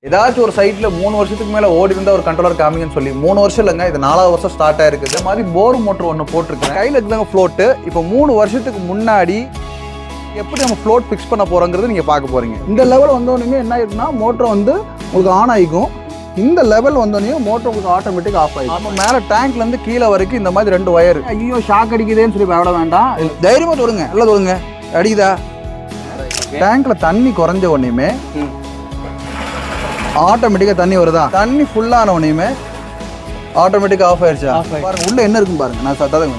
ஏதாச்சும் ஒரு சைட்ல 3 வருஷத்துக்கு மேல ஓடி இருந்த ஒரு கண்ட்ரோலர் காமிங்கன்னு சொல்லி 3 வருஷம் இல்லைங்க, இது 4வது வருஷம் ஸ்டார்ட் ஆயிருக்கு. இந்த மாதிரி போர் மோட்டர் ஒன்று போட்டிருக்கேன். கையில் இருக்குதாங்க ஃப்ளோட்டு. இப்போ 3 வருஷத்துக்கு முன்னாடி எப்படி நம்ம ஃப்ளோட் ஃபிக்ஸ் பண்ண போறோங்கிறது நீங்க பார்க்க போறீங்க. இந்த லெவல் வந்தோடனே என்ன ஆயிருக்குன்னா மோட்டர் வந்து உங்களுக்கு ஆன் ஆகிக்கும். இந்த லெவல் வந்தோடனே மோட்டர் உங்களுக்கு ஆட்டோமேட்டிக் ஆஃப் ஆகிடும். நம்ம மேலே டேங்க்ல இருந்து கீழே வரைக்கும் இந்த மாதிரி 2 ஒயர். ஐயோ ஷாக் அடிக்குதேன்னு சொல்லி பயப்பட வேண்டாம், தைரியமா தொடுங்க. நல்லா தொடுங்க. அடிக்குதா? டேங்க்ல தண்ணி குறைஞ்ச உடனேயுமே ஆட்டோமேட்டிக்காக தண்ணி வருதா? தண்ணி ஃபுல்லான உடனேயுமே ஆட்டோமேட்டிக்காக ஆஃப் ஆயிடுச்சா? பாருங்க உள்ள என்ன இருக்குன்னு பாருங்க. நான் சத்தாதுங்க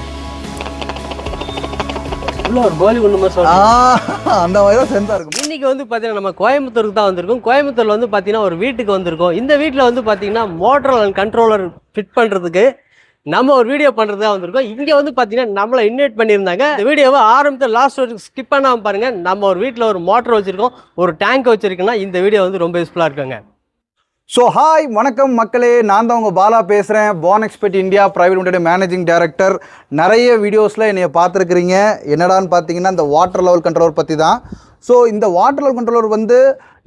அந்த மாதிரி தான் சென்சார் இருக்கும். இன்னைக்கு வந்து பார்த்தீங்கன்னா நம்ம கோயம்புத்தூருக்கு தான் வந்திருக்கோம். கோயம்புத்தூர்ல வந்து பார்த்தீங்கன்னா ஒரு வீட்டுக்கு வந்திருக்கோம். இந்த வீட்டில் வந்து பார்த்தீங்கன்னா மோட்டர் அண்ட் கண்ட்ரோலர் ஃபிட் பண்ணுறதுக்கு நம்ம ஒரு வீடியோ பண்ணுறதா வந்திருக்கோம். இங்கே வந்து பார்த்தீங்கன்னா நம்மளை இன்வைட் பண்ணியிருந்தாங்க. இந்த வீடியோவை ஆரம்பத்தில் லாஸ்ட் வரைக்கும் ஸ்கிப் பண்ணாமல் பாருங்க. நம்ம ஒரு வீட்டில் ஒரு மோட்டர் வச்சிருக்கோம், ஒரு டேங்க் வச்சிருக்கோம்னா இந்த வீடியோ வந்து ரொம்ப யூஸ்ஃபுல்லாக இருக்குங்க. ஸோ ஹாய் வணக்கம் மக்களே, நான் தான் உங்கள் பாலா பேசுகிறேன். Panexpert India private limited managing director. நிறைய வீடியோஸில் என்னைய பார்த்துருக்குறீங்க. என்னடான்னு பார்த்தீங்கன்னா இந்த வாட்டர் லெவல் கண்ட்ரோலர் பற்றி தான். ஸோ இந்த வாட்டர் லெவல் கண்ட்ரோலர் வந்து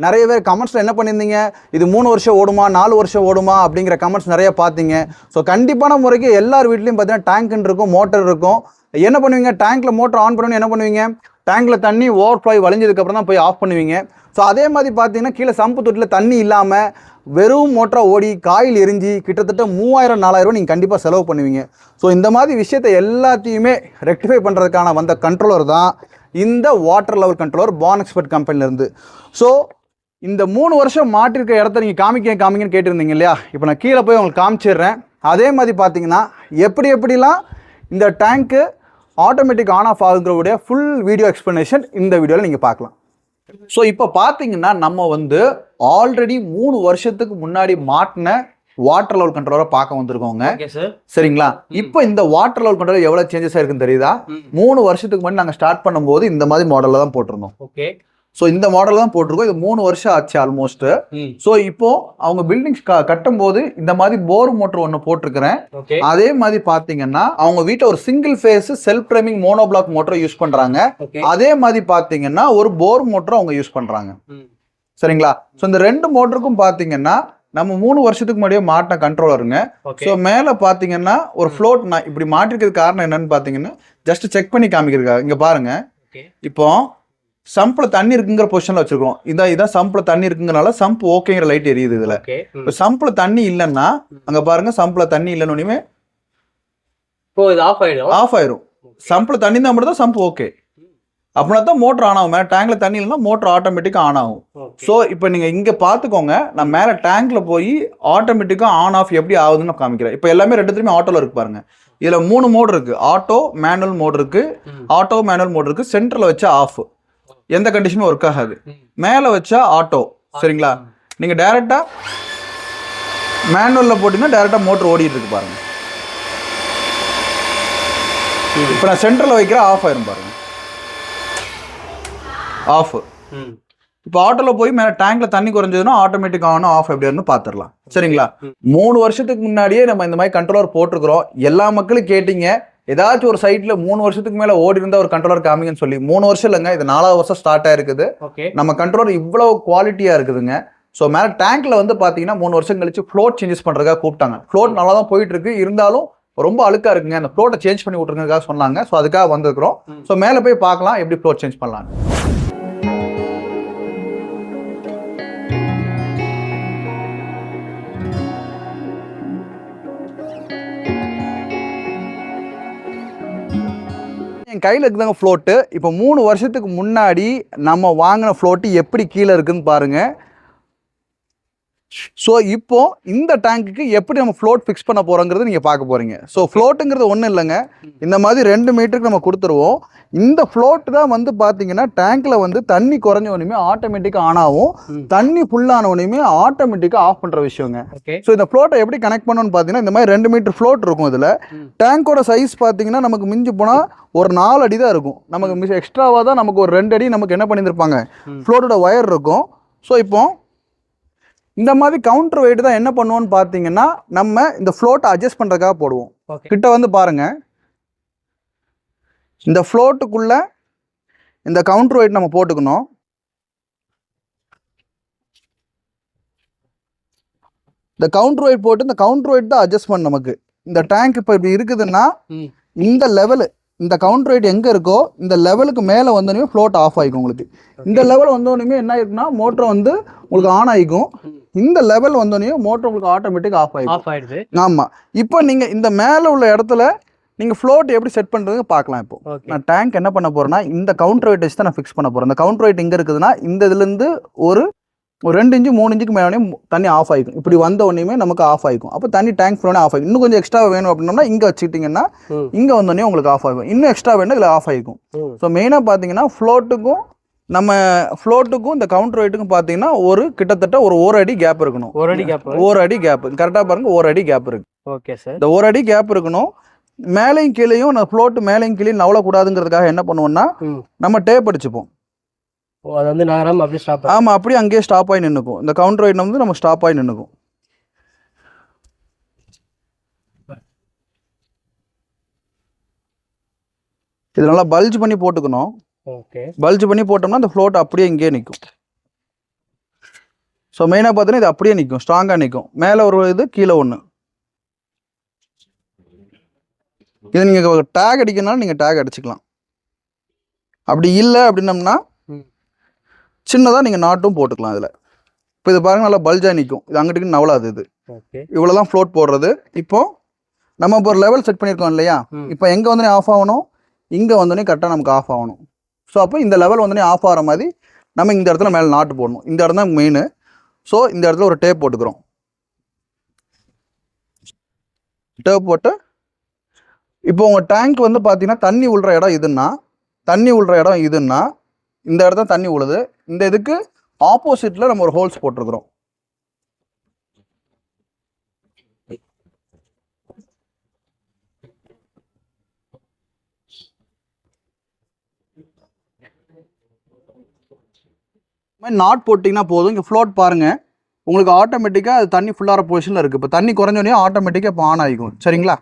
நிறைய பேர் கமெண்ட்ஸில் என்ன பண்ணியிருந்தீங்க, இது 3 வருஷம் ஓடுமா 4 வருஷம் ஓடுமா அப்படிங்கிற கமெண்ட்ஸ் நிறைய பார்த்தீங்க. ஸோ கண்டிப்பான முறைக்கு எல்லார் வீட்லேயும் பார்த்தீங்கன்னா டேங்க்னு இருக்கும், மோட்டர் இருக்கும். என்ன பண்ணுவீங்க, டேங்க்கில் மோட்டர் ஆன் பண்ணணும், என்ன பண்ணுவீங்க, டேங்க்கில் தண்ணி ஓவர் ஃப்ளோ வளைஞ்சதுக்கப்புறம் தான் போய் ஆஃப் பண்ணுவீங்க. ஸோ அதே மாதிரி பார்த்தீங்கன்னா கீழே சம்பு தொட்டியில் தண்ணி இல்லாமல் வெறும் மோட்டராக ஓடி காயில் எரிஞ்சு கிட்டத்தட்ட 3000-4000 நீங்கள் கண்டிப்பாக செலவு பண்ணுவீங்க. ஸோ இந்த மாதிரி விஷயத்தை எல்லாத்தையுமே ரெக்டிஃபை பண்ணுறதுக்கான வந்த கண்ட்ரோலர் தான் இந்த வாட்டர் லெவல் கண்ட்ரோலர் பானெக்ஸ்பெர்ட் கம்பெனிலேருந்து. ஸோ இந்த 3 வருஷம் மாட்டிருக்க இடத்த நீங்கள் காமிங்கன்னு கேட்டிருந்தீங்க இல்லையா? இப்போ நான் கீழே போய் உங்களுக்கு காமிச்சிடுறேன். அதே மாதிரி பார்த்தீங்கன்னா எப்படிலாம் இந்த டேங்க்கு ஆட்டோமேட்டிக் ஆன் ஆஃப் ஆகுங்கிறவுடைய ஃபுல் வீடியோ எக்ஸ்ப்ளனேஷன் இந்த வீடியோவில் நீங்கள் பார்க்கலாம். ஸோ இப்போ பார்த்தீங்கன்னா நம்ம வந்து ஆல்ரெடி 3 வருஷத்துக்கு முன்னாடி மாட்டின வாட்டர் லெவல் கண்ட்ரோலரை பார்க்க வந்திருக்கோங்க. சரிங்களா? இப்போ இந்த வாட்டர் லெவல் கண்ட்ரோலர் எவ்வளவு சேஞ்சஸ் ஆயிருக்குன்னு தெரியுதா? 3 வருஷத்துக்கு முன்னாடி நாங்கள் ஸ்டார்ட் பண்ணும்போது இந்த மாதிரி மாடலில் தான் போட்டிருந்தோம். ஓகே, ஸோ இந்த மாடல் தான் போட்டிருக்கோம். இது 3 வருஷம் ஆச்சு ஆல்மோஸ்ட். ஸோ இப்போ அவங்க பில்டிங்ஸ் கட்டும் போது இந்த மாதிரி போர் மோட்டர் ஒன்று போட்டிருக்கிறேன். அதே மாதிரி பார்த்தீங்கன்னா அவங்க வீட்டில் ஒரு single phase self priming monoblock motor use பண்றாங்க. அதே மாதிரி பார்த்தீங்கன்னா ஒரு போர் மோட்டர் அவங்க யூஸ் பண்றாங்க. சரிங்களா? ஸோ இந்த 2 மோட்டருக்கும் பார்த்தீங்கன்னா நம்ம 3 வருஷத்துக்கு முன்னாடியே மாட்டின கண்ட்ரோலருங்க. ஸோ மேலே பார்த்தீங்கன்னா ஒரு ஃப்ளோட் நான் இப்படி மாட்டிருக்கிறதுக்கு காரணம் என்னன்னு பார்த்தீங்கன்னா ஜஸ்ட் செக் பண்ணி காமிக்கிறதுக்காக. இங்கே பாருங்க, இப்போ சம்பில் தண்ணி இருக்குங்கிற பொசிஷன்ல வச்சிருக்கோம். இதான் சம்பில் தண்ணி இருக்குங்கிறனால சம்ப் ஓகேங்கிற லைட் எரியுது. இதுல இப்போ சம்பில் தண்ணி இல்லைன்னா அங்க பாருங்க, சம்பில் தண்ணி இல்லைன்னு ஆஃப் ஆயிரும். சம்பில் தண்ணி தான் மட்டும் தான் சம்ப் ஓகே, அப்படின்னா தான் மோட்டர் ஆன் ஆகும். மேலே டேங்க்ல தண்ணி இல்லைன்னா மோட்டர் ஆட்டோமேட்டிக்காக ஆன் ஆகும். ஸோ இப்போ நீங்கள் இங்கே பார்த்துக்கோங்க, நான் மேலே டேங்க்ல போய் ஆட்டோமேட்டிக்காக ஆன் ஆஃப் எப்படி ஆகுதுன்னு காமிக்கிறேன். இப்போ எல்லாமே 2 ஆட்டோவில் இருக்கு பாருங்க. இதில் 3 மோட் இருக்கு. ஆட்டோ மேனுவல் மோட் இருக்கு, ஆட்டோ மேனுவல் மோட் இருக்கு. சென்டரில் வச்சா ஆஃப், எந்த கண்டிஷனும் ஒர்க் ஆகாது. மேலே வச்சா ஆட்டோ. சரிங்களா? நீங்கள் டைரெக்டாக மேனுவலில் போட்டிங்கன்னா டைரெக்டாக மோட்டர் ஓடிட்டு இருக்கு பாருங்க. இப்போ நான் சென்டரில் வைக்கிற ஆஃப் ஆயிரும் பாருங்க, ஆஃப். இப்போ ஆட்டோல போய் மேலே டேங்க்ல தண்ணி குறைஞ்சதுன்னா ஆட்டோமேட்டிக் ஆன் ஆஃப் எப்படின்னு பார்த்துடலாம். சரிங்களா? 3 வருஷத்துக்கு முன்னாடியே நம்ம இந்த மாதிரி கண்ட்ரோலர் போட்டிருக்கிறோம். எல்லா மக்களும் கேட்டீங்க, ஏதாச்சும் ஒரு சைட்ல 3 வருஷத்துக்கு மேல ஓடி இருந்த ஒரு கண்ட்ரோலர் காமிங்கன்னு சொல்லி. 3 வருஷம் இல்லைங்க, இது 4வது வருஷம் ஸ்டார்ட் ஆயிருக்குது. நம்ம கண்ட்ரோலர் இவ்வளவு குவாலிட்டியா இருக்குதுங்க. ஸோ மேலே டேங்க்ல வந்து பாத்தீங்கன்னா 3 வருஷம் கழிச்சு ஃப்ளோட் சேஞ்சஸ் பண்றதுக்காக கூப்பிட்டாங்க. ஃப்ளோட் நல்லா தான் போயிட்டு இருக்கு, இருந்தாலும் ரொம்ப அழுக்கா இருக்குங்க, அந்த ஃப்ளோட்டை சேஞ்ச் பண்ணி விட்டுருக்காக சொன்னாங்க. ஸோ அதுக்காக வந்திருக்கிறோம். ஸோ மேலே போய் பார்க்கலாம் எப்படி ஃப்ளோட் சேஞ்ச் பண்ணலாம். என் கையில் இருக்குதாங்க ஃப்ளோட்டு. இப்போ 3 வருஷத்துக்கு முன்னாடி நம்ம வாங்கின ஃப்ளோட்டு எப்படி கீழே இருக்குன்னு பாருங்க. ஸோ இப்போ இந்த டேங்க்குக்கு எப்படி நம்ம ஃப்ளோட் ஃபிக்ஸ் பண்ண போறோங்கிறது நீங்கள் பார்க்க போறீங்க. ஸோ ஃப்ளோட்டுங்கிறது ஒன்றும் இல்லைங்க, இந்த மாதிரி 2 மீட்டருக்கு நம்ம கொடுத்துருவோம். இந்த ஃப்ளோட் தான் வந்து பார்த்தீங்கன்னா டேங்க்ல வந்து தண்ணி குறைஞ்ச உடனே ஆட்டோமேட்டிக்காக ஆன் ஆகும், தண்ணி ஃபுல்லான உடனே ஆட்டோமேட்டிக்காக ஆஃப் பண்ணுற விஷயங்க. ஸோ இந்த ஃப்ளோட்டை எப்படி கனெக்ட் பண்ணணும்னு பார்த்தீங்கன்னா இந்த மாதிரி 2 மீட்டர் ஃப்ளோட் இருக்கும். இதில் டேங்கோட சைஸ் பார்த்தீங்கன்னா நமக்கு மிஞ்சி போனால் ஒரு 4 அடி தான் இருக்கும். நமக்கு எக்ஸ்ட்ராவாக தான் நமக்கு ஒரு 2 அடி நமக்கு என்ன பண்ணியிருப்பாங்க, ஃப்ளோட்டோட ஒயர் இருக்கும். ஸோ இப்போ இந்த மாதிரி கவுண்டர் வெயிட் தான் என்ன பண்ணுவோம்னு பார்த்தீங்கன்னா நம்ம இந்த ஃப்ளோட்டை அட்ஜஸ்ட் பண்ணுறதுக்காக போடுவோம். கிட்ட வந்து பாருங்க, இந்த ஃப்ளோட்டுக்குள்ள இந்த கவுண்டர் வெயிட் நம்ம போட்டுக்கணும். இந்த கவுண்டர் வெயிட் போட்டு இந்த கவுண்டர் வெயிட் தான் அட்ஜஸ்ட்மெண்ட் நமக்கு. இந்த டேங்க் இப்போ இப்படி இருக்குதுன்னா இந்த லெவலு இந்த கவுண்டர் வெயிட் எங்கே இருக்கோ இந்த லெவலுக்கு மேலே வந்தோடனே ஃப்ளோட் ஆஃப் ஆகிக்கும் உங்களுக்கு. இந்த லெவல் வந்தோடனே என்ன ஆயிருக்குன்னா மோட்டர் வந்து உங்களுக்கு ஆன் ஆகிக்கும். இந்த லெவல் வந்தோடனே மோட்டர் உங்களுக்கு ஆட்டோமேட்டிக் ஆஃப் ஆயிடுது. ஆமாம். இப்போ நீங்கள் இந்த மேலே உள்ள இடத்துல நீங்கள் ஃப்ளோட் எப்படி செட் பண்ணுறதுன்னு பார்க்கலாம். இப்போ நான் டேங்க் என்ன பண்ண போகிறேன்னா இந்த கவுண்டர் வெயிட் வச்சு தான் நான் ஃபிக்ஸ் பண்ண போகிறேன். இந்த கவுண்டர் வெயிட் எங்கே இருக்குதுன்னா இந்த இதுலேருந்து ஒரு 2 இன்ச்சு 3 இன்ச்சுக்கு மேலே தண்ணி ஆஃப் ஆகிக்கும். இப்படி வந்த உடனே நமக்கு ஆஃப் ஆகிக்கும். அப்போ தண்ணி டேங்க் ஃபுல்லாக ஆஃப் ஆகிக்கும். இன்னும் கொஞ்சம் எக்ஸ்ட்ரா வேணும் அப்படின்னா இங்கே வச்சுக்கிட்டிங்கன்னா இங்கே வந்தோடனே உங்களுக்கு ஆஃப் ஆகும். இன்னும் எக்ஸ்ட்ரா வேணும் இதில் ஆஃப் ஆகிக்கும். ஸோ மெயினாக பார்த்தீங்கன்னா ஃப்ளோட்டுக்கும் இந்த கவுண்டர் வெயிட்டுக்கும் பார்த்தீங்கன்னா கிட்டத்தட்ட ஒரு 1 அடி கேப் இருக்கணும். 1 அடி கேப் கரெக்டாக பாருங்க. 1 அடி கேப் இருக்கு. Okay sir. இந்த 1 அடி கேப் இருக்கணும். மேலையும் கீழையும் நான் ஃப்ளோட்டு மேலையும் கீழையும் நவளக்கூடாதுங்கிறதுக்காக என்ன பண்ணுவோம்னா நம்ம டேப் அடிச்சுப்போம். அது வந்து நகராம அப்படியே ஸ்டாப். ஆமாம், அப்படியே அங்கேயே ஸ்டாப் ஆகி நின்றுக்கும். இந்த கவுண்டர் வெயிட் வந்து நம்ம ஸ்டாப் ஆகி நின்றுக்கும். இது நல்லா பல்ஜ் பண்ணி போட்டுக்கணும். ஓகே. பல்ஜ் பண்ணி போட்டோம்னா அந்த ஃப்ளோட் அப்படியே இங்கேயே நிற்கும். ஸோ மெயினாக பார்த்தீங்கன்னா இது அப்படியே நிற்கும், ஸ்ட்ராங்காக நிற்கும். மேலே ஒரு இது கீழே ஒன்று. இது நீங்கள் டேக் அடிக்கணும்னாலும் நீங்கள் டேக் அடிச்சுக்கலாம். அப்படி இல்லை அப்படின்னம்னா சின்னதாக நீங்கள் நாட்டும் போட்டுக்கலாம் இதில். இப்போ இது பாருங்கள் நல்லா பல்ஜாக நிற்கும். இது அங்கிட்டு நவலாது. இது இவ்வளோ தான் ஃப்ளோட் போடுறது. இப்போ நம்ம இப்போ ஒரு லெவல் செட் பண்ணியிருக்கோம் இல்லையா? இப்போ எங்கே வந்தோடனே ஆஃப் ஆகணும், இங்கே வந்தோடனே கரெக்டாக நமக்கு ஆஃப் ஆகணும். ஸோ அப்போ இந்த லெவல் வந்தோடனே ஆஃப் ஆகிற மாதிரி நம்ம இந்த இடத்துல மேலே நாட்டு போடணும். இந்த இடம் தான் மெயின். ஸோ இந்த இடத்துல ஒரு டேப் போட்டுக்கிறோம். டேப் போட்டு இப்போ உங்கள் டேங்க் வந்து பார்த்தீங்கன்னா தண்ணி விழுற இடம் இதுன்னா இந்த இடத்துல தண்ணி விழுது. இந்த இதுக்கு ஆப்போசிட்ல நம்ம ஒரு ஹோல்ஸ் போட்டிருக்கிறோம். நாட் போட்டிங்கன்னா போதும். இங்கே ஃப்ளோட் பாருங்க, உங்களுக்கு ஆட்டோமேட்டிக்காக அது தண்ணி ஃபுல்லாகிற பொசிஷனில் இருக்குது. இப்போ தண்ணி குறைஞ்சோடனே ஆட்டோமேட்டிக்காக இப்போ ஆன் ஆகிக்கும். சரிங்களா?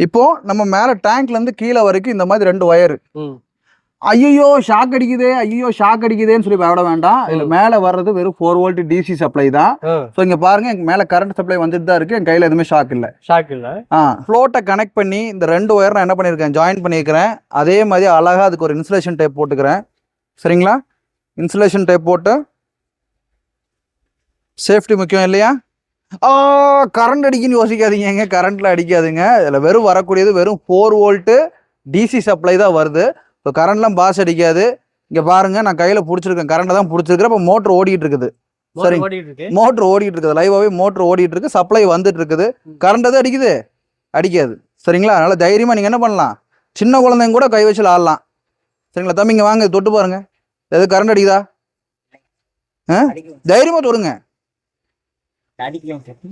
இப்போ நம்ம மேலே டேங்க்லேருந்து கீழே வரைக்கும் இந்த மாதிரி 2 ஒயரு. ஐயோ ஷாக் அடிக்குதேன்னு சொல்லி விட வேண்டாம். இதுல மேல வர்றது வெறும் 4 வோல்ட் டிசி சப்ளை தான். ஸோ இங்க பாருங்க, எங்க மேல கரண்ட் சப்ளை வந்துட்டு தான் இருக்கு. என் கையில எதுவுமே ஷாக் இல்ல. ஃப்ளோட்டை கனெக்ட் பண்ணி இந்த 2 ஒயர் நான் என்ன பண்ணிருக்கேன், ஜாயின் பண்ணிருக்கிறேன். அதே மாதிரி அழகா அதுக்கு ஒரு இன்சுலேஷன் டேப் போட்டுக்கிறேன். சரிங்களா? இன்சுலேஷன் டேப் போட்டு சேஃப்டி முக்கியம் இல்லையா? கரண்ட் அடிக்குன்னு யோசிக்காதீங்க. கரண்ட்ல அடிக்காதுங்க. இதுல வெறும் வரக்கூடியது வெறும் 4 வோல்ட் டிசி சப்ளை தான் வருது. ஸோ கரண்ட்லாம் பாஸ் அடிக்காது. இங்கே பாருங்க, நான் கையில் பிடிச்சிருக்கேன், கரண்ட்டை தான் பிடிச்சிருக்கிறேன். இப்போ மோட்டர் ஓடிட்டு இருக்குது. சரி, மோட்டர் ஓடிட்டு இருக்குது, லைவாகவே மோட்டர் ஓடிட்டு இருக்கு, சப்ளை வந்துட்டு இருக்குது. கரண்ட் தான் அடிக்காது. சரிங்களா? அதனால தைரியமாக நீங்கள் என்ன பண்ணலாம், சின்ன குழந்தைங்க கூட கை வச்சு ஆடலாம். சரிங்களா? தம்பிங்க வாங்க, தொட்டு பாருங்க. எது கரண்ட் அடிக்குதா? தைரியமாக தொடுங்க,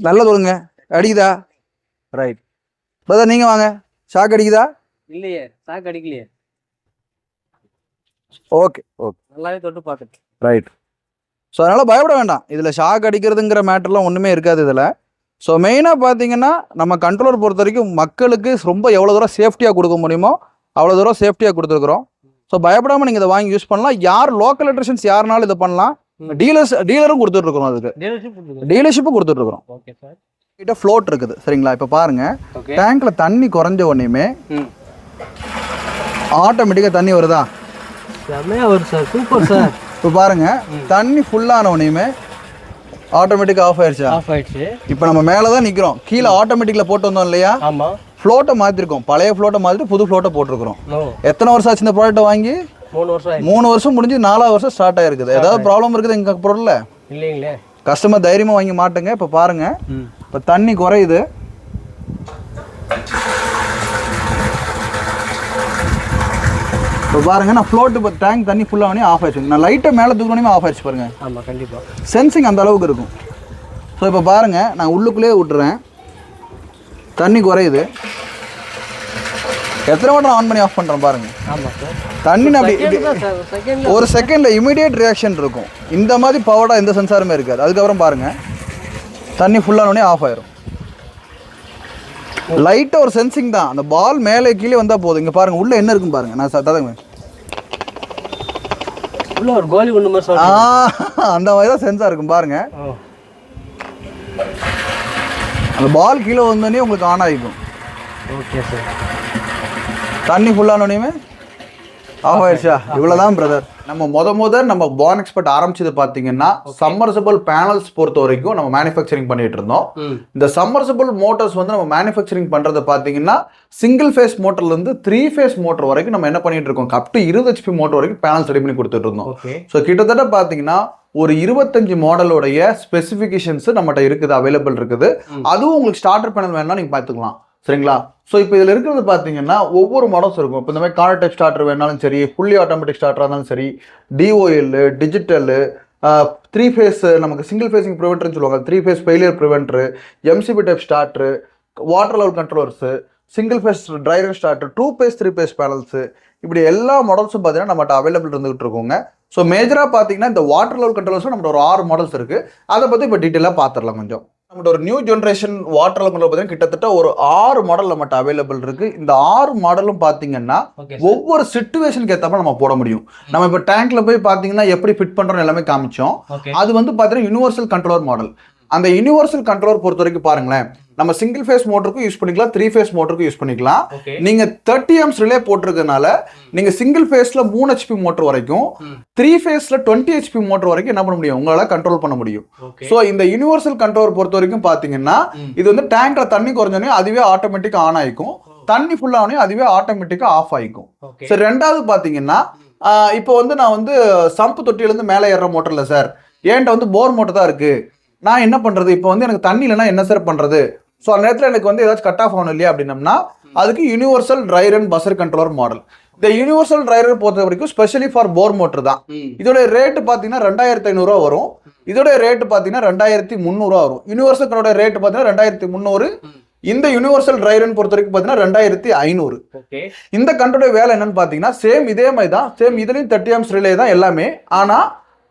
நல்லா தொடுங்க. அடிக்குதா? ரைட். பிரதர் நீங்கள் வாங்க. ஷாக் அடிக்குதா? இல்லையே, ஷாக் அடிக்கலையே. ஓகே, நல்லாவே தொட்டு பார்த்துட்டு. ரைட். ஸோ அதனால் பயப்பட வேண்டாம். இதில் ஷாக் அடிக்கிறதுங்கிற மேட்டர்லாம் ஒன்றுமே இருக்காது இதில். ஸோ மெயினாக பார்த்தீங்கன்னா நம்ம கண்ட்ரோலர் பொறுத்த வரைக்கும் மக்களுக்கு ரொம்ப எவ்வளோ தூரம் சேஃப்டியாக கொடுக்க முடியுமோ அவ்வளோ தூரம் சேஃப்டியாக கொடுத்துருக்குறோம். ஸோ பயப்படாமல் நீங்கள் இதை வாங்கி யூஸ் பண்ணலாம். யார் லோக்கல் எலக்ட்ரிஷியன்ஸ் யாருனாலும் இதை பண்ணலாம். டீலரும் கொடுத்துட்ருக்குறோம். அதுக்கு டீலர்ஷிப்பும் கொடுத்துட்ருக்குறோம். Okay sir. கிட்ட ஃப்ளோட் இருக்குது. சரிங்களா? இப்போ பாருங்கள், டேங்க்கில் தண்ணி குறைஞ்ச உடனேயுமே ஆட்டோமேட்டிக்காக தண்ணி வருதா? Super sir. இப்போ பாருங்க, தண்ணி ஃபுல்லான உடனேயுமே ஆட்டோமேட்டிக்காக ஆஃப் ஆயிடுச்சு. இப்போ நம்ம மேலே தான் நிற்கிறோம். கீழே ஆட்டோமேட்டிக்கில் போட்டு வந்தோம் இல்லையா? ஆமாம். ஃப்ளோட்டை மாற்றிருக்கோம். பழைய ஃப்ளோட்டை மாற்றிட்டு புது ஃப்ளோட்டை போட்டிருக்கிறோம். எத்தனை வருஷம் ஆச்சு இந்த ப்ராடக்ட்டை வாங்கி? 3 வருஷம் முடிஞ்சு 4வது வருஷம் ஸ்டார்ட் ஆயிருக்குது. ஏதாவது ப்ராப்ளம் இருக்குது எங்கள் பொருளில்? இல்லைங்களே. கஸ்டமர் தைரியமாக வாங்கி மாட்டுங்க. இப்போ பாருங்க, இப்போ தண்ணி குறையுது. இப்போ பாருங்க, நான் ஃப்ளோட்டு இப்போ டேங்க் தண்ணி ஃபுல்லாக ஆஃப் ஆயிடுச்சு. நான் லைட்டை மேலே தூக்கணுமே ஆஃப் ஆயிடுச்சு பாருங்க. ஆமாம், கண்டிப்பாக சென்சிங் அந்த அளவுக்கு இருக்கும். ஸோ இப்போ பாருங்க, நான் உள்ளுக்குள்ளேயே விட்டுறேன், தண்ணி குறையுது. எத்தனை வாட்டர் ஆன் பண்ணி ஆஃப் பண்ணுறேன் பாருங்க. ஆமாம் சார். தண்ணி அப்படி ஒரு செகண்டில் இமீடியட் ரியாக்ஷன் இருக்கும். இந்த மாதிரி பவர்டாக எந்த சென்சாருமே இருக்காது. அதுக்கப்புறம் பாருங்க, தண்ணி ஃபுல்லானோடனே ஆஃப் ஆயிரும். லைட்டாக ஒரு சென்சிங் தான். அந்த பால் மேலே கீழே வந்தால் போதும். இங்கே பாருங்கள், உள்ளே என்ன இருக்குன்னு பாருங்கள். நான் தரங்க, உள்ள ஒரு கோலி ஒன்று மாதிரி அந்த மாதிரி தான் சென்சார் இருக்கும் பாருங்கள். அந்த பால் கீழே வந்தோடனே உங்களுக்கு ஆன் ஆகிக்கும். Okay sir. தண்ணி ஃபுல்லானோடனே ஆஃப் ஆயிடுச்சா? இவ்வளோதான் பிரதர். நம்ம நம்ம பான் எக்ஸ்பர்ட் ஆரம்பிச்சது பார்த்தீங்கன்னா சம்மர்சபிள் பேனல்ஸ் பொறுத்த வரைக்கும் நம்ம மேனுஃபேக்சரிங் பண்ணிட்டு இருந்தோம். இந்த சம்மர்சபிள் மோட்டர்ஸ் வந்து நம்ம மேனுஃபேக்சரிங் பண்றது பார்த்தீங்கன்னா சிங்கிள் ஃபேஸ் மோட்டர்ல இருந்து 3 ஃபேஸ் மோட்டர் வரைக்கும் நம்ம என்ன பண்ணிட்டு இருக்கோம், அப் டு 20 HP மோட்டர் வரைக்கும் பேனல்ஸ் ரெடி பண்ணி கொடுத்துட்டு இருந்தோம். ஸோ கிட்டத்தட்ட பார்த்தீங்கன்னா ஒரு 25 மாடலோடைய ஸ்பெசிஃபிகேஷன்ஸ் நம்மகிட்ட இருக்குது, அவைலபிள் இருக்குது. அதுவும் உங்களுக்கு ஸ்டார்டர் பேனல் வேணும்னா நீங்க பார்த்துக்கலாம். சரிங்களா? ஸோ இப்போ இதில் இருக்கிறது பார்த்தீங்கன்னா ஒவ்வொரு மாடல்ஸ் இருக்கும். இப்போ இந்த மாதிரி கார் டைப் ஸ்டார்டர் வேணாலும் சரி, ஃபுல்லி ஆட்டோமேட்டிக் ஸ்டார்டராக இருந்தாலும் சரி, டிஓஎல், டிஜிட்டலு, 3 ஃபேஸ் நமக்கு சிங்கிள் ஃபேஸிங் ப்ரிவென்டர்னு சொல்லுவாங்க, 3 phase failure preventer, MCB type starter, water level controllers, single phase driver starter, 2 phase 3 phase panels, இப்படி எல்லா மாடல்ஸும் பார்த்தீங்கன்னா நம்மகிட்ட அவைலபிள் இருந்துகிட்டு இருக்கோங்க. ஸோ மேஜராக பார்த்தீங்கன்னா இந்த வாட்டர் லெவல் கண்ட்ரோலர்ஸும் நம்மகிட்ட ஒரு 6 மாடல்ஸ் இருக்குது. அதை பற்றி இப்போ டீட்டெயிலாக பார்த்துடலாம். கொஞ்சம் நம்மகிட்ட ஒரு நியூ ஜென்ரேஷன் வாட்டர் லெவல் பார்த்தீங்கன்னா கிட்டத்தட்ட ஒரு 6 மாடல் நம்மகிட்ட அவைலபிள் இருக்குது. இந்த 6 மாடலும் பார்த்தீங்கன்னா ஒவ்வொரு சிச்சுவேஷனுக்கு ஏற்ற மாதிரி நம்ம போட முடியும். நம்ம இப்போ டேங்க்ல போய் பார்த்தீங்கன்னா எப்படி ஃபிட் பண்ணுறோம் எல்லாமே காமிச்சோம். அது வந்து பார்த்தீங்கன்னா யூனிவர்சல் கண்ட்ரோலர் மாடல். அந்த யூனிவர்சல் கண்ட்ரோலர் பொறுத்த வரைக்கும் பாருங்களேன், நம்ம சிங்கிள் ஃபேஸ் மோட்டருக்கும் யூஸ் பண்ணிக்கலாம், 3 ஃபேஸ் மோட்டருக்கும் யூஸ் பண்ணிக்கலாம். நீங்க 30 amps ரிலே போட்டிருக்கனால நீங்க சிங்கிள் ஃபேஸ்ல 3 HP மோட்டர் வரைக்கும், 3 ஃபேஸ்ல 20 HP மோட்டர் வரைக்கும் என்ன பண்ண முடியும், உங்களால கண்ட்ரோல் பண்ண முடியும். சோ இந்த யூனிவர்சல் கண்ட்ரோலர் பொறுத்த வரைக்கும் பாத்தீங்கன்னா இது வந்து டேங்க்ல தண்ணி குறைஞ்சோடனே அதுவே ஆட்டோமேட்டிக்கா ஆன் ஆயிக்கும், தண்ணி ஃபுல் ஆனே அதுவே ஆட்டோமேட்டிக்கா ஆஃப் ஆயிக்கும். சரி, ரெண்டாவது பாத்தீங்கன்னா இப்போ வந்து நான் வந்து சம்பு தொட்டியில இருந்து மேலே ஏற மோட்டர்ல சார், ஏன்ட்ட வந்து போர் மோட்டர் தான் இருக்கு, நான் என்ன பண்றது, இப்போ வந்து எனக்கு தண்ணி இல்லைன்னா என்ன சார் பண்றது, ஸோ அந்த நேரத்தில் எனக்கு வந்து ஏதாச்சும் கட் ஆஃப் ஆகணும் இல்லையா அப்படின்னம்னா அதுக்கு universal driver and buzzer controller model. இந்த யூனிவர்சல் ட்ரைவர் பொறுத்த வரைக்கும் ஸ்பெஷலி ஃபார் போர் மோட்டர் தான். இதோட ரேட்டு பார்த்தீங்கன்னா 2500 வரும். இதோட ரேட்டு பார்த்தீங்கன்னா 2300 வரும். யூனிவர்சல் கண்டோட ரேட்டு பார்த்தீங்கன்னா 2300. இந்த யூனிவர்சல் ட்ரைவர் பொறுத்த வரைக்கும் பார்த்தீங்கன்னா 2500. இந்த கண்டோட வேலை என்னன்னு பார்த்தீங்கன்னா சேம் இதே மாதிரி தான், சேம் இதுலேயும் 30 amps ரிலே தான் எல்லாமே. ஆனால்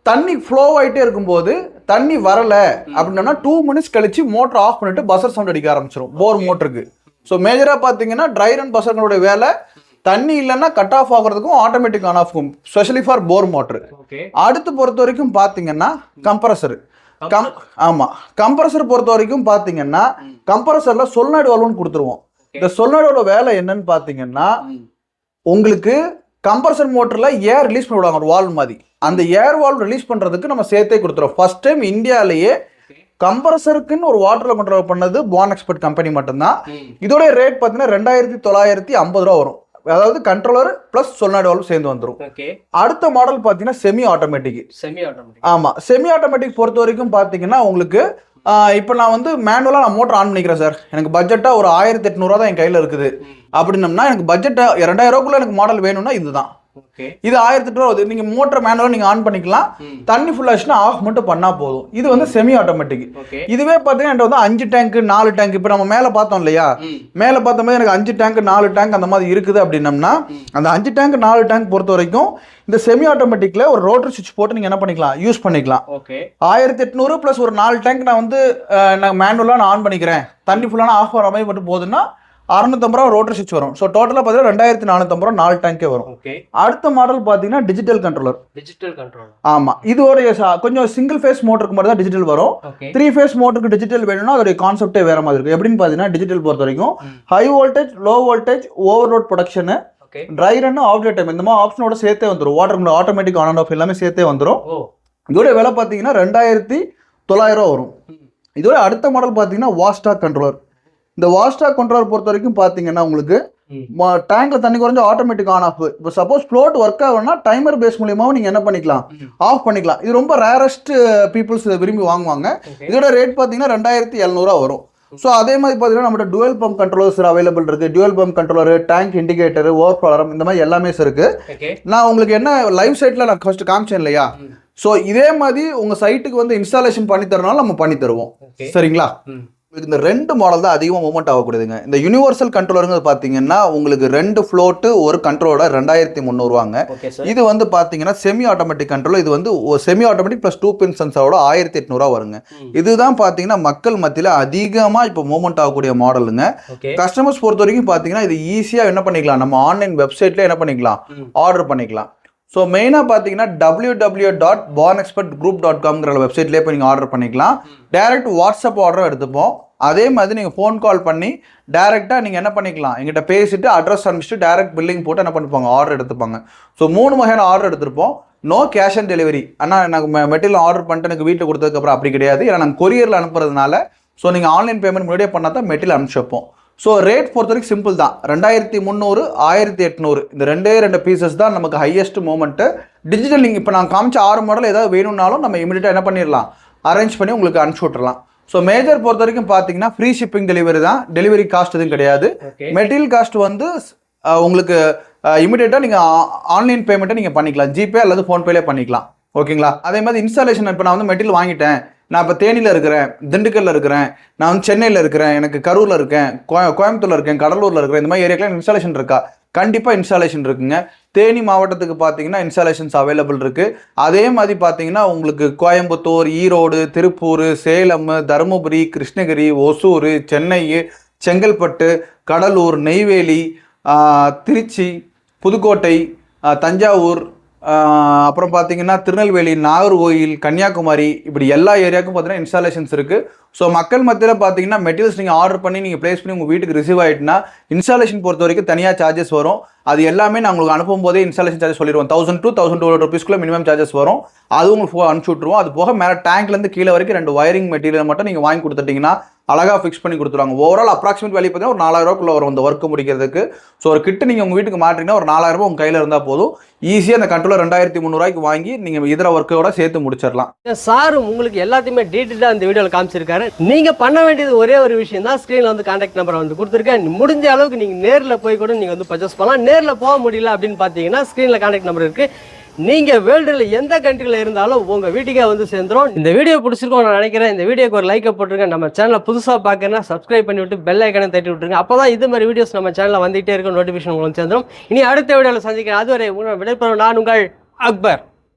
தண்ணி ஃப்ளோ ஆகிட்டே இருக்கும்போது தண்ணி வரல அப்படின்னா 2 minutes கழிச்சு மோட்டர் ஆஃப் பண்ணிட்டு பஸர் சவுண்ட் அடிக்க ஆரம்பிச்சிடும் போர் மோட்டருக்கு. ஸோ மேஜராக பார்த்தீங்கன்னா ட்ரைவர் அண்ட் பஸர்களோட வேலை தண்ணி இல்லைன்னா கட் ஆஃப் ஆகிறதுக்கும் ஆட்டோமேட்டிக் ஆன் ஆஃப்க்கும், ஸ்பெஷலி ஃபார் போர் மோட்டர். அடுத்து பொறுத்த வரைக்கும் பார்த்தீங்கன்னா கம்ப்ரஸர். ஆமா, கம்ப்ரஸர் பொறுத்த வரைக்கும் பார்த்தீங்கன்னா கம்ப்ரஸர்ல சொல்நாய்டு வால்வுன்னு கொடுத்துருவோம். இந்த சொல்நாய்டோட வேலை என்னன்னு பார்த்தீங்கன்னா உங்களுக்கு கம்ப்ரஸர் மோட்டர்ல ஏர் ரிலீஸ் பண்ணி விடுவாங்க ஒரு வால்வ் மாதிரி. அந்த ஏர் வால்வ் ரிலீஸ் பண்றதுக்கு நம்ம சேர்த்தே கொடுத்துருவோம். ஃபர்ஸ்ட் டைம் இந்தியாவிலேயே கம்ப்ரஸருக்குன்னு ஒரு வாட்டர் கண்ட்ரோல் பண்ணது பான் எக்ஸ்பர்ட் கம்பெனி மட்டும்தான். இதோட ரேட் பார்த்தீங்கன்னா 2950 வரும். அதாவது கண்ட்ரோலர் பிளஸ் சொல்நாய்டு வால்வ் சேர்ந்து வந்துடும். அடுத்த மாடல் பார்த்தீங்கன்னா செமி ஆட்டோமேட்டிக். ஆமா, செமி ஆட்டோமேட்டிக் பொறுத்த வரைக்கும் பார்த்தீங்கன்னா உங்களுக்கு இப்போ நான் வந்து மேனுவலாக நான் மோட்டர் ஆன் பண்ணிக்கிறேன் சார், எனக்கு பட்ஜெட்டாக ஒரு 1800 தான் என் கையில் இருக்குது அப்படின்னம்னா, எனக்கு பட்ஜெட்டாக 2000 எனக்கு மாடல் வேணும்னா இதுதான். இது 1800 நீங்க மோட்டர் மேனுவலா நீங்க ஆன் பண்ணிக்கலாம், தண்ணி ஃபுல் ஆச்சுன்னா ஆஃப் மட்டும் பண்ணா போதும். இது வந்து செமி ஆட்டோமேட்டிக். இதுவே பாத்தீங்கன்னா என்கிட்ட வந்து 5 டேங்க் 4 டேங்க், இப்போ நம்ம மேல பார்த்தோம் இல்லையா, மேல பார்த்த மாதிரி எனக்கு 5 டேங்க் 4 டேங்க் அந்த மாதிரி இருக்குது அப்படின்னம்னா, அந்த 5 டேங்க் 4 டேங்க் பொறுத்த வரைக்கும் இந்த செமி ஆட்டோமேட்டிக்ல ஒரு ரோட்டரி சுவிட்ச் போட்டு நீங்க என்ன பண்ணிக்கலாம், யூஸ் பண்ணிக்கலாம். 1800 பிளஸ் ஒரு 4 டேங்க் நான் வந்து நான் மேனுவலா நான் ஆன் பண்ணிக்கிறேன், தண்ணி ஃபுல்லான ஆஃப் ஆகிற மாதிரி மட்டும் போதுன்னா 650 ரூபா ரோட்டரி சுவிட்ச் வரும். ஸோ டோட்டலாக பார்த்தீங்கன்னா 2450 ரூபா 4 டேங்கே வரும். அடுத்த மாடல் பார்த்தீங்கன்னா டிஜிட்டல் கண்ட்ரோலர். ஆமாம், இதோடைய கொஞ்சம் சிங்கிள் ஃபேஸ் மோட்டருக்கு மட்டும் தான் டிஜிட்டல் வரும். 3 ஃபேஸ் மோட்டருக்கு டிஜிட்டல் வேணும்னா அதோடைய கான்செப்டே வேற மாதிரி இருக்கும். எப்படின்னு பார்த்தீங்கன்னா டிஜிட்டல் பொறுத்த வரைக்கும் high voltage, low voltage, overload protection, dry run, ஆஃப்லேட் டைம் இந்த மாதிரி ஆப்ஷனோட சேர்த்தே வந்துடும். Water automatic on and off எல்லாமே சேர்த்தே வந்துடும். இதோட விலை பார்த்தீங்கன்னா 2900 வரும். இதோட அடுத்த மாடல் பார்த்தீங்கன்னா வாஸ்டாக் கண்ட்ரோலர். இந்த வாஸ்டாக் கண்ட்ரோலர் பொறுத்த வரைக்கும் பார்த்தீங்கன்னா உங்களுக்கு டேங்க்ல தண்ணி குறைஞ்ச ஆட்டோமேட்டிக் ஆன் ஆஃப். இப்போ சப்போஸ் ஃப்ளோட் ஒர்க் ஆகும்னா டைமர் பேஸ் மூலியமாவும் நீங்க என்ன பண்ணிக்கலாம், ஆஃப் பண்ணிக்கலாம். இது ரொம்ப ரேரஸ்ட் பீப்புள்ஸ் விரும்பி வாங்குவாங்க. இதோட ரேட் பார்த்தீங்கன்னா 2700 வரும். ஸோ அதே மாதிரி பார்த்தீங்கன்னா நம்மகிட்ட டுவல் பம்ப் கண்ட்ரோலர்ஸ் அவைலபிள் இருக்கு. Dual pump controller, tank indicator, over alarm இந்த மாதிரி எல்லாமே இருக்கு. நான் உங்களுக்கு என்ன லைவ் சைட்ல நான் ஃபர்ஸ்ட் காமிச்சேன் இல்லையா, ஸோ இதே மாதிரி உங்க சைட்டுக்கு வந்து இன்ஸ்டாலேஷன் பண்ணி தரனால நம்ம பண்ணி தருவோம். சரிங்களா? இந்த 2 மாடல் தான் அதிகமாக மூவ்மெண்ட் ஆகக்கூடியதுங்க. இந்த யூனிவர்சல் கண்ட்ரோலருங்க பார்த்தீங்கன்னா உங்களுக்கு 2 ஃப்ளோட்டு ஒரு கண்ட்ரோலோட 2300 ரூபாங்க. இது வந்து பார்த்தீங்கன்னா செமி ஆட்டோமேட்டிக் கண்ட்ரோல். இது வந்து செமி ஆட்டோமேட்டிக் ப்ளஸ் 2 பின் சென்சாரோட 1800 வருங்க. இதுதான் பார்த்தீங்கன்னா மக்கள் மத்தியில் அதிகமாக இப்போ மூவ்மெண்ட் ஆகக்கூடிய மாடலுங்க. கஸ்டமர்ஸ் பொறுத்த வரைக்கும் பார்த்தீங்கன்னா இது ஈஸியாக என்ன பண்ணிக்கலாம், நம்ம ஆன்லைன் வெப்சைட்ல என்ன பண்ணிக்கலாம், ஆர்டர் பண்ணிக்கலாம். ஸோ மெயினாக பார்த்தீங்கன்னா www.bornexpertgroup.com வெப்சைட்லேயே போய் நீங்கள் ஆர்டர் பண்ணிக்கலாம். டேரெக்ட் வாட்ஸ்அப் ஆர்டரும் எடுத்துப்போம். அதே மாதிரி நீங்கள் ஃபோன் கால் பண்ணி டேரெக்டாக நீங்கள் என்ன பண்ணிக்கலாம், எங்கிட்ட பேசிட்டு அட்ரஸ் அனுப்பிச்சிட்டு டேரெக்ட் பில்லிங் போட்டு என்ன பண்ணிப்பாங்க, ஆர்டர் எடுத்துப்பாங்க. ஸோ 3 வகையான ஆர்டர் எடுத்திருப்போம். No cash on delivery. ஆனால் எனக்கு மெட்டீரியல் ஆர்டர் பண்ணிட்டு எனக்கு வீட்டில் கொடுத்ததுக்கப்புறம் அப்படி கிடையாது. ஏன்னா நாங்கள் கொரியரில் அனுப்புறதுனால ஸோ நீங்கள் ஆன்லைன் பேமெண்ட் முன்னாடியே பண்ணால் தான் மெட்டீரியல் அனுப்பிச்சு வைப்போம். ஸோ ரேட் பொறுத்த வரைக்கும் சிம்பிள் தான். 2300 1800 இந்த 2 பீசஸ் தான் நமக்கு ஹையஸ்ட் மூமெண்ட்டு. டிஜிட்டல் நீங்கள் இப்போ நான் காமிச்ச 6 மாடல் ஏதாவது வேணும்னாலும் நம்ம இமீடியட்டாக என்ன பண்ணிடலாம், அரேஞ்ச் பண்ணி உங்களுக்கு அனுப்பிச்சி விட்டுறலாம். ஸோ மேஜர் பொறுத்த வரைக்கும் பார்த்தீங்கன்னா ஃப்ரீ ஷிப்பிங் டெலிவரி தான். டெலிவரி காஸ்ட் எதுவும் கிடையாது. மெட்டீரியல் காஸ்ட் வந்து உங்களுக்கு இமீடியட்டாக நீங்கள் ஆன்லைன் பேமெண்ட்டை நீங்கள் பண்ணிக்கலாம். ஜிபே அல்லது ஃபோன்பேலே பண்ணிக்கலாம். ஓகேங்களா? அதே மாதிரி இன்ஸ்டாலேஷன் இப்போ நான் வந்து மெட்டீரியல் வாங்கிட்டேன், நான் இப்போ தேனியில் இருக்கிறேன், திண்டுக்கல்லில் இருக்கிறேன், நான் வந்து சென்னையில் இருக்கிறேன், எனக்கு கரூரில் இருக்கேன், கோயம்புத்தூரில் இருக்கேன், கடலூரில் இருக்கிறேன், இந்த மாதிரி ஏரியாக்கெலாம் இன்ஸ்டாலேஷன் இருக்கா? கண்டிப்பாக இன்ஸ்டாலேஷன் இருக்குங்க. தேனி மாவட்டத்துக்கு பார்த்தீங்கன்னா இன்ஸ்டாலேஷன்ஸ் அவைலபிள் இருக்குது. அதே மாதிரி பார்த்தீங்கன்னா உங்களுக்கு கோயம்புத்தூர், ஈரோடு, திருப்பூர், சேலம், தருமபுரி, கிருஷ்ணகிரி, ஒசூர், சென்னை, செங்கல்பட்டு, கடலூர், நெய்வேலி, திருச்சி, புதுக்கோட்டை, தஞ்சாவூர், அப்புறம் பார்த்தீங்கன்னா திருநெல்வேலி, நாகர்கோயில், கன்னியாகுமரி, இப்படி எல்லா ஏரியாவுக்கும் பார்த்தீங்கன்னா இன்ஸ்டாலேஷன்ஸ் இருக்குது. ஸோ மக்கள் மத்தியில் பார்த்தீங்கன்னா மெட்டீரியல்ஸ் நீங்கள் ஆர்டர் பண்ணி நீங்கள் ப்ளேஸ் பண்ணி உங்கள் வீட்டுக்கு ரிசீவ் ஆகிட்டுனா இன்ஸ்டாலேஷன் பொறுத்த வரைக்கும் தனியாக சார்ஜஸ் வரும். அது எல்லாமே நான் உங்களுக்கு அனுப்பும் போதே இன்ஸ்டாலேஷன் சார்ஜஸ் சொல்லிடுவோம். 1000 to 1200 rupeesக்குள்ள மினிமம் சார்ஜஸ் வரும். அது உங்களுக்கு அனுப்பிச்சி விட்ருவோம். அது போக மேலே டேங்க்லேருந்து கீழே வரைக்கும் 2 வயரிங் மெட்டீரியல் மட்டும் நீங்கள் வாங்கி கொடுத்துட்டிங்கன்னா அழகாக ஃபிக்ஸ் பண்ணி கொடுத்துருவாங்க. ஓவரால் அப்ராக்சிமேட் வேல்யூ பார்த்தீங்கன்னா ஒரு 4000 ரூபாய்க்குள்ள வரும் இந்த ஒர்க்கு முடிக்கிறதுக்கு. ஸோ ஒரு கிட்ட நீங்கள் உங்கள் வீட்டுக்கு மாட்டிங்கன்னா ஒரு 4000 ரூபாய் உங்கள் கையில் இருந்தால் போதும். ஈஸியாக அந்த கண்ட்ரோலர் 2300 ரூபாய்க்கு வாங்கி நீங்கள் இதர ஒர்க்கோட சேர்த்து முடிச்சிடலாம். சார் உங்களுக்கு எல்லாத்தையுமே டீட்டெயிலாக இந்த வீடியோவில் காமிச்சிருக்காரு. நீங்கள் பண்ண வேண்டியது ஒரே ஒரு விஷயம் தான். ஸ்க்ரீனில் வந்து கான்டாக்ட் நம்பரை வந்து கொடுத்துருக்கேன். முடிஞ்ச அளவுக்கு நீங்கள் நேரில் போய் கூட நீங்கள் வந்து பர்ச்சேஸ் பண்ணலாம். நேரில் போக முடியல அப்படின்னு பார்த்தீங்கன்னா ஸ்க்ரீனில் கான்டாக்ட் நம்பர் இருக்குது. நீங்கள் வேர்ல்டில் எந்த கண்ட்ரியில் இருந்தாலும் உங்கள் வீட்டுக்கே வந்து சேர்ந்துடும். இந்த வீடியோ பிடிச்சிருக்கோம் நான் நினைக்கிறேன். இந்த வீடியோக்கு ஒரு லைக்கை போட்டுருங்க. நம்ம சேனலை புதுசாக பார்க்கறேன்னா சப்ஸ்கிரைப் பண்ணி விட்டு பெல் ஐக்கனை தட்டி விட்டுருங்க. அப்போ தான் இது மாதிரி வீடியோஸ் நம்ம சேனலில் வந்துகிட்டே இருக்கும். நோட்டிஃபிகேஷன் உங்களுக்கு சேர்ந்துடும். இனி அடுத்த வீடியோவில் சந்திக்கிறேன். அதுவரை விடைபெறும் நான் உங்கள் அக்பர்.